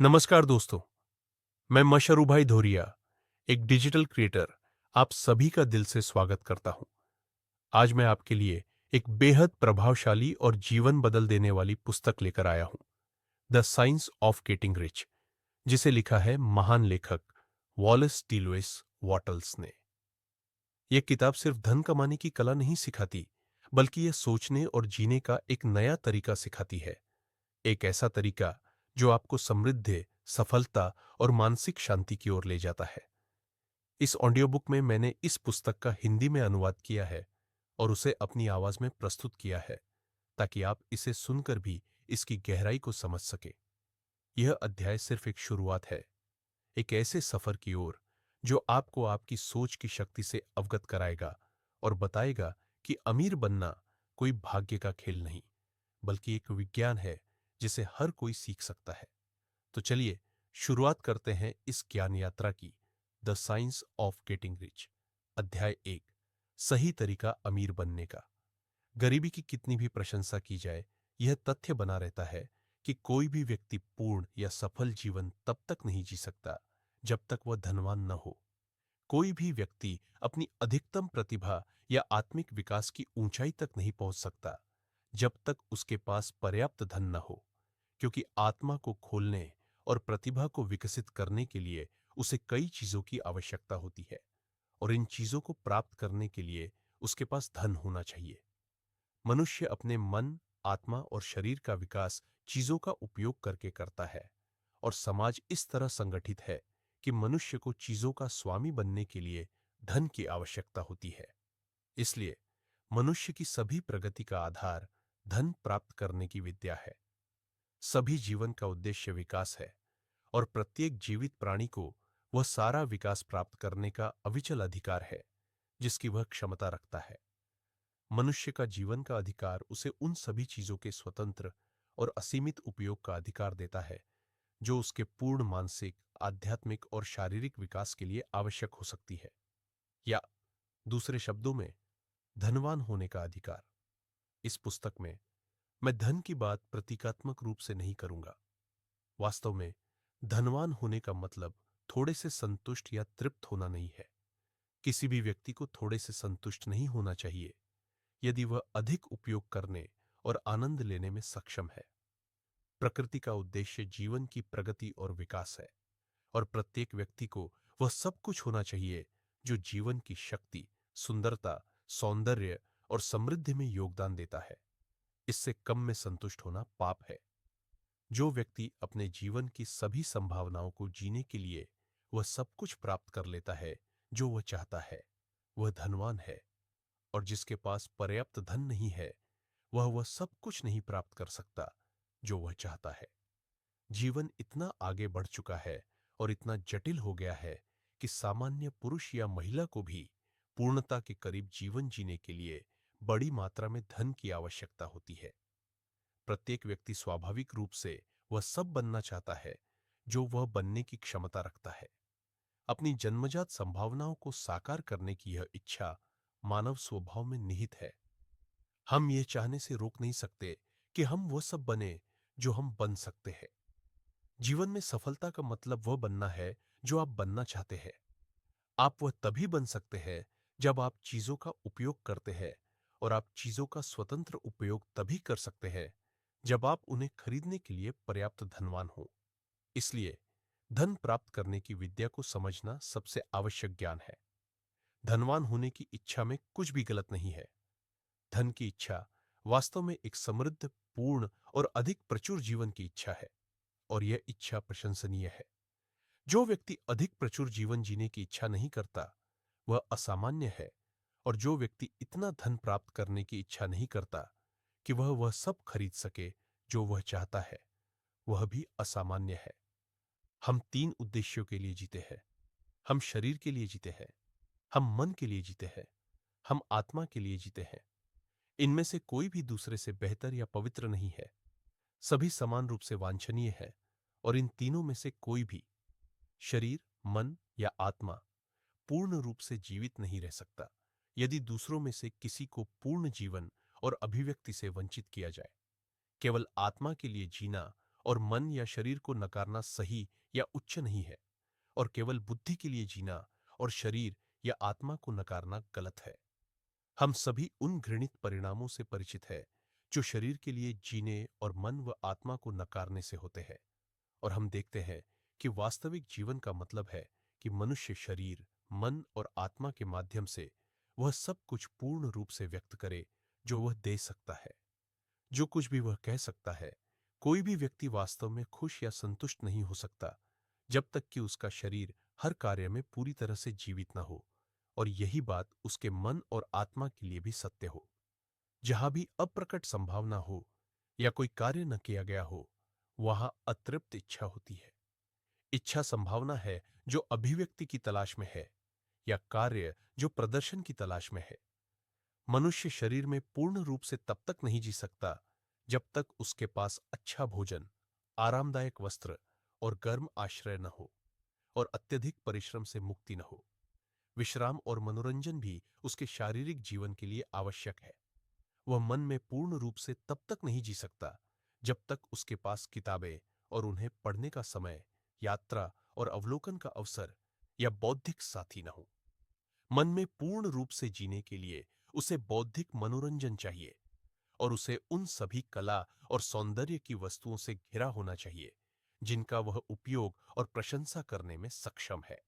नमस्कार दोस्तों, मैं मशरूभाई धोरिया, एक डिजिटल क्रिएटर, आप सभी का दिल से स्वागत करता हूं। आज मैं आपके लिए एक बेहद प्रभावशाली और जीवन बदल देने वाली पुस्तक लेकर आया हूं, the science of getting rich, जिसे लिखा है महान लेखक वॉलेस डी लुइस वॉटल्स ने। यह किताब सिर्फ धन कमाने की कला नहीं सिखाती, बल्कि यह सोचने और जीने का एक नया तरीका सिखाती है। एक ऐसा तरीका जो आपको समृद्धि, सफलता और मानसिक शांति की ओर ले जाता है। इस ऑडियो बुक में मैंने इस पुस्तक का हिंदी में अनुवाद किया है और उसे अपनी आवाज में प्रस्तुत किया है, ताकि आप इसे सुनकर भी इसकी गहराई को समझ सके। यह अध्याय सिर्फ एक शुरुआत है, एक ऐसे सफर की ओर जो आपको आपकी सोच की शक्ति से अवगत कराएगा और बताएगा कि अमीर बनना कोई भाग्य का खेल नहीं, बल्कि एक विज्ञान है जिसे हर कोई सीख सकता है। तो चलिए शुरुआत करते हैं इस ज्ञान यात्रा की। The science of getting rich, अध्याय 1, सही तरीका अमीर बनने का। गरीबी की कितनी भी प्रशंसा की जाए, यह तथ्य बना रहता है कि कोई भी व्यक्ति पूर्ण या सफल जीवन तब तक नहीं जी सकता जब तक वह धनवान न हो। कोई भी व्यक्ति अपनी अधिकतम प्रतिभा या आत्मिक विकास की ऊंचाई तक नहीं पहुंच सकता जब तक उसके पास पर्याप्त धन न हो, क्योंकि आत्मा को खोलने और प्रतिभा को विकसित करने के लिए उसे कई चीजों की आवश्यकता होती है, और इन चीजों को प्राप्त करने के लिए उसके पास धन होना चाहिए। मनुष्य अपने मन, आत्मा और शरीर का विकास चीजों का उपयोग करके करता है, और समाज इस तरह संगठित है कि मनुष्य को चीजों का स्वामी बनने के लिए धन की आवश्यकता होती है। इसलिए मनुष्य की सभी प्रगति का आधार धन प्राप्त करने की विद्या है। सभी जीवन का उद्देश्य विकास है, और प्रत्येक जीवित प्राणी को वह सारा विकास प्राप्त करने का अविचल अधिकार है जिसकी वह क्षमता रखता है। मनुष्य का जीवन का अधिकार उसे उन सभी चीजों के स्वतंत्र और असीमित उपयोग का अधिकार देता है जो उसके पूर्ण मानसिक, आध्यात्मिक और शारीरिक विकास के लिए आवश्यक हो सकती है, या दूसरे शब्दों में, धनवान होने का अधिकार। इस पुस्तक में मैं धन की बात प्रतीकात्मक रूप से नहीं करूंगा। वास्तव में धनवान होने का मतलब थोड़े से संतुष्ट या तृप्त होना नहीं है। किसी भी व्यक्ति को थोड़े से संतुष्ट नहीं होना चाहिए यदि वह अधिक उपयोग करने और आनंद लेने में सक्षम है। प्रकृति का उद्देश्य जीवन की प्रगति और विकास है, और प्रत्येक व्यक्ति को वह सब कुछ होना चाहिए जो जीवन की शक्ति, सुंदरता, सौंदर्य और समृद्धि में योगदान देता है। इससे कम में संतुष्ट होना पाप है। जो व्यक्ति अपने जीवन की सभी संभावनाओं को जीने के लिए वह सब कुछ प्राप्त कर लेता है जो वह चाहता है, वह धनवान है। और जिसके पास पर्याप्त धन नहीं है, वह सब कुछ नहीं प्राप्त कर सकता जो वह चाहता है। जीवन इतना आगे बढ़ चुका है और इतना जटिल हो गया है कि सामान्य पुरुष या महिला को भी पूर्णता के करीब जीवन जीने के लिए बड़ी मात्रा में धन की आवश्यकता होती है। प्रत्येक व्यक्ति स्वाभाविक रूप से वह सब बनना चाहता है जो वह बनने की क्षमता रखता है। अपनी जन्मजात संभावनाओं को साकार करने की यह इच्छा मानव स्वभाव में निहित है। हम यह चाहने से रोक नहीं सकते कि हम वह सब बने जो हम बन सकते हैं। जीवन में सफलता का मतलब वह बनना है जो आप बनना चाहते हैं। आप वह तभी बन सकते हैं जब आप चीजों का उपयोग करते हैं, और आप चीजों का स्वतंत्र उपयोग तभी कर सकते हैं जब आप उन्हें खरीदने के लिए पर्याप्त धनवान हो। इसलिए धन प्राप्त करने की विद्या को समझना सबसे आवश्यक ज्ञान है। धनवान होने की इच्छा में कुछ भी गलत नहीं है। धन की इच्छा वास्तव में एक समृद्ध, पूर्ण और अधिक प्रचुर जीवन की इच्छा है, और यह इच्छा प्रशंसनीय है। जो व्यक्ति अधिक प्रचुर जीवन जीने की इच्छा नहीं करता, वह असामान्य है। और जो व्यक्ति इतना धन प्राप्त करने की इच्छा नहीं करता कि वह सब खरीद सके जो वह चाहता है, वह भी असामान्य है। हम तीन उद्देश्यों के लिए जीते हैं। हम शरीर के लिए जीते हैं, हम मन के लिए जीते हैं, हम आत्मा के लिए जीते हैं। इनमें से कोई भी दूसरे से बेहतर या पवित्र नहीं है। सभी समान रूप से वांछनीय है, और इन तीनों में से कोई भी, शरीर, मन या आत्मा, पूर्ण रूप से जीवित नहीं रह सकता यदि दूसरों में से किसी को पूर्ण जीवन और अभिव्यक्ति से वंचित किया जाए। केवल आत्मा के लिए जीना और मन या शरीर को नकारना सही या उच्च नहीं है, और केवल बुद्धि के लिए जीना और शरीर या आत्मा को नकारना गलत है। हम सभी उन घृणित परिणामों से परिचित हैं जो शरीर के लिए जीने और मन व आत्मा को नकारने से होते हैं, और हम देखते हैं कि वास्तविक जीवन का मतलब है कि मनुष्य शरीर, मन और आत्मा के माध्यम से वह सब कुछ पूर्ण रूप से व्यक्त करे जो वह दे सकता है, जो कुछ भी वह कह सकता है। कोई भी व्यक्ति वास्तव में खुश या संतुष्ट नहीं हो सकता जब तक कि उसका शरीर हर कार्य में पूरी तरह से जीवित न हो, और यही बात उसके मन और आत्मा के लिए भी सत्य हो। जहां भी अप्रकट संभावना हो या कोई कार्य न किया गया हो, वहां अतृप्त इच्छा होती है। इच्छा संभावना है जो अभिव्यक्ति की तलाश में है, या कार्य जो प्रदर्शन की तलाश में है। मनुष्य शरीर में पूर्ण रूप से तब तक नहीं जी सकता जब तक उसके पास अच्छा भोजन, आरामदायक वस्त्र और गर्म आश्रय न हो, और अत्यधिक परिश्रम से मुक्ति न हो। विश्राम और मनोरंजन भी उसके शारीरिक जीवन के लिए आवश्यक है। वह मन में पूर्ण रूप से तब तक नहीं जी सकता जब तक उसके पास किताबें और उन्हें पढ़ने का समय, यात्रा और अवलोकन का अवसर या बौद्धिक साथी न हो। मन में पूर्ण रूप से जीने के लिए उसे बौद्धिक मनोरंजन चाहिए, और उसे उन सभी कला और सौंदर्य की वस्तुओं से घिरा होना चाहिए जिनका वह उपयोग और प्रशंसा करने में सक्षम है।